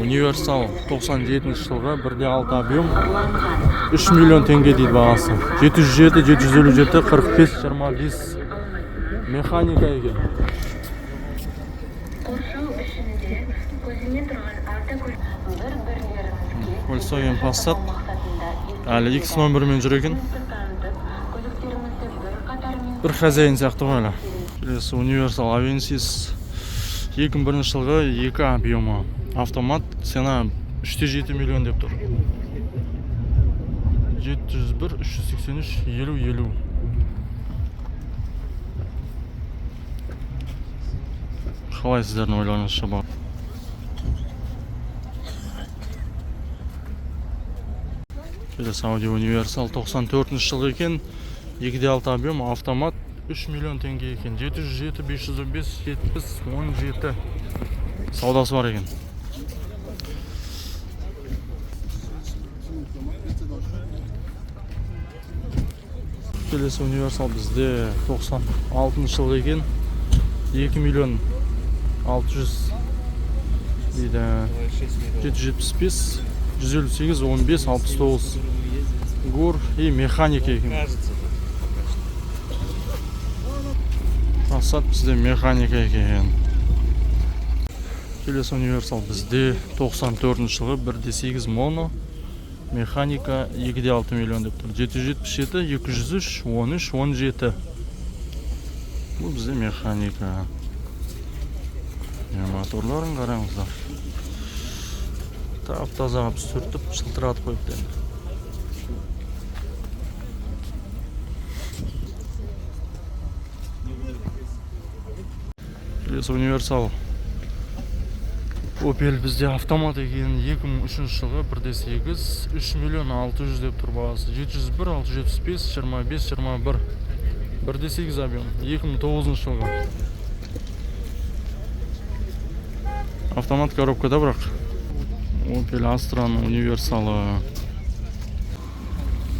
универсал 97 жылғы 1.6 объем 3 миллион теңге дейді бағасы. 707, 757, 45, 25 механика екен. Volkswagen Passat әлі X номермен жүр екен. Бір хозяин сияқты ғой әлі. Келесі универсал Avensis 2001 жылғы 2 объемы. Автомат, цена 3,7 миллион деп тұр. 701, 383, 50. Қалай сіздердің ойларыңызша бар? Келесі Audi универсал 94 жылғы екен. 2.6 объем, автомат 3 миллион теңге екен. 707, 515, 70, 17 саудасы бар екен. Келесі универсал бізде 96 жылғы екен. 2 миллион 600 дейді. 775, 158, 15, 69 гор и механика екен. Passat бізде механика екен. Келесі универсал бізде 94 жылғы 1.8 моно механика 2.6 миллион деп тұр. 777, 203, 13, 17. Бұл бізде механика. Моторларын қараңыздар. Тап-таза сүртіп, шылтыратып қойыпты. Келесі универсал Opel бізде автомат екен. 2003 жылғы 1.8, 3 миллион 600 деп тұр бағасы. 701, 675, 25, 21 1.8 объем. 2009 жылғы автомат коробкада бірақ. Opel Astra'ның универсалы.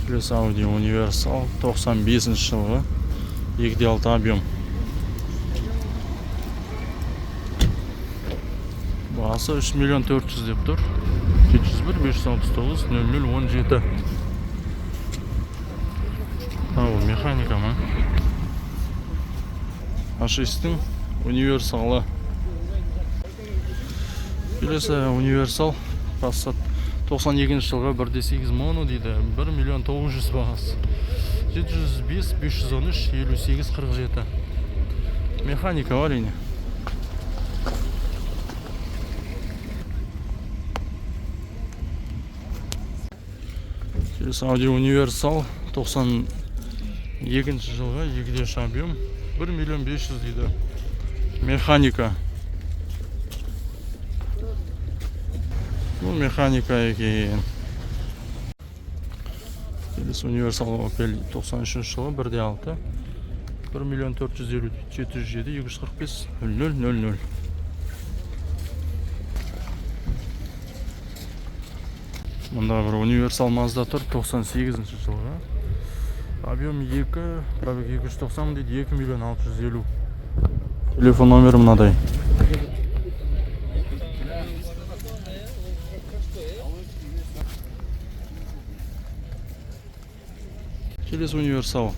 Келесі Audi универсал 95 жылғы 2.6 объем. Бағасы 3 миллион 400 деп тұр. 701, 569, 00, 17. Бұл механика ма? A6-тің универсалы. Келесі универсал Passat 92 жылғы 1.8 моно дейді. 1 миллион 900 бағасы. 705, 513, 58, 47. Механика бар ене. Келесі Audi универсал 92 жылғы 2.3 объем 1 миллион 500 дейді. Механика. Бұл механика екен. Келесі универсал Opel 93 жылғы 1.6 1 миллион 450, 707, 245, 00, 00. Мұнда бір универсал Mazda тұр 98 жылғы. Объем 2, пробег 290 дейді, 2 миллион 650. Телефон номері мынадай. Келесі универсал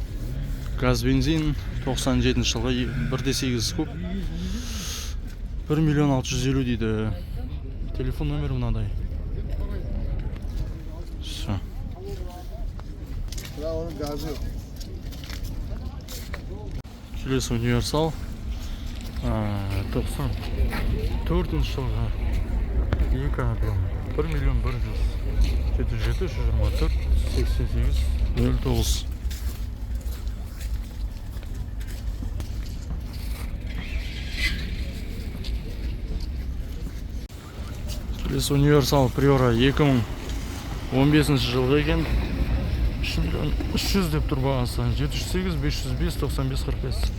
газ бензин 97 жылғы 1.8 куб 1 миллион 650 дейді. Телефон номері мынадай. Все. Келесі универсал 94 жылғы 2 объем 1 миллион 100 707, 124, 88, 09. Келесі универсал Priora 2015 жылғы екен. 3 миллион 300 деп тұр бағасы. 708, 505, 95, 45.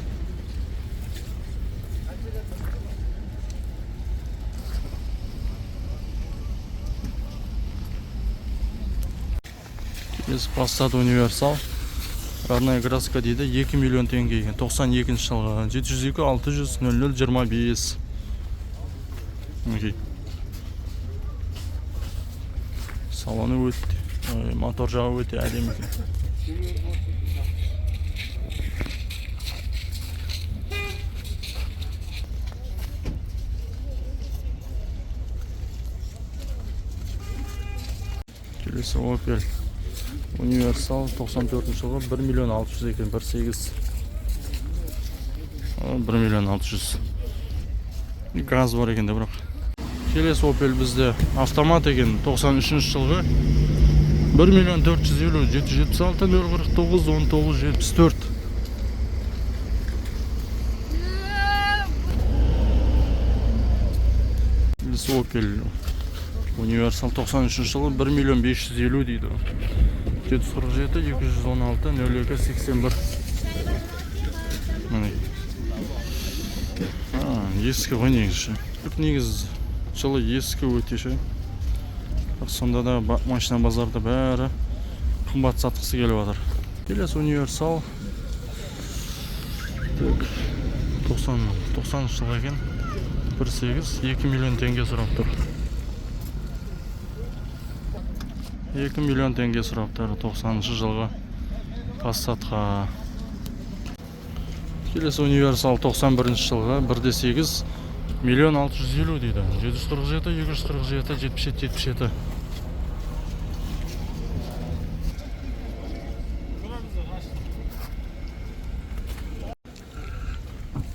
Келесі Passat универсал родная краска дейді, 2 миллион теңге екен. 92 жылғы 702, 600, 00, 25. Салоны өте, мотор жағы өте әдемі екен. Келесі Opel Универсал 94 жылғы 1 миллион 600 екен, 1.8. 1 миллион 600. Газ бар екен де бірақ. Келесі Opel бізде автомат екен, 93 жылғы 1 миллион 450, 776, 049, 19, 74. Келесі Opel Универсал 93 жылғы 1 миллион 550 дейді. 747, 216, 02, 81. Ескі ғой негізі. Негіз жылы ескі өте ше. Сонда да машина базарда бәрі қымбат сатқысы келіп жатыр. Келесі Универсал 90 жылғы екен. 1.8, 2 миллион теңге сұрап тұр. 2 миллион теңге сұрап тұр 90 жылғы Passatқа. Келесі Универсал 91 жылғы 1.8 миллион 650 дейді. 747, 247, 77, 77.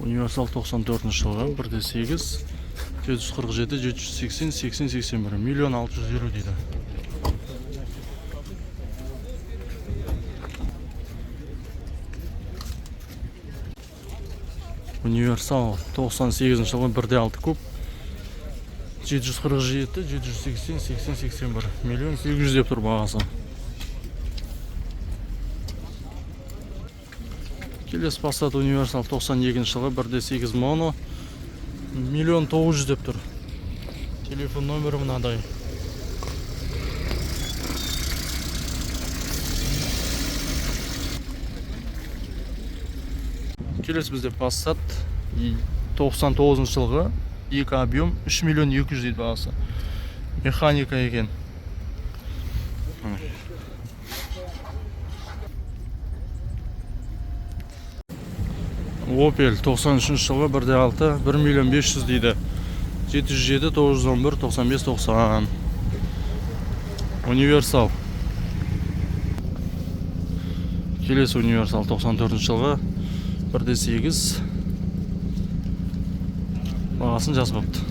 Универсал 94 жылғы 1.8 747, 780, 80, 81 миллион 650 дейді. Универсал 98 жылғы 1.6 куб 747, 780, 80, 81 миллион 800 деп тұр бағасы. Келесі Passat Универсал 92 жылғы 1.8 моно миллион 900 деп тұр. Телефон номері мынадай. Келесі бізде Passat 99 жылғы 2 объем 3 миллион 200 дейді бағасы. Механика екен. Opel 93 жылғы 1.6 1 миллион 500 дейді. 707, 911, 95, 90. Универсал. Келесі Универсал 94 жылғы 1.8 бағасын жазбапты.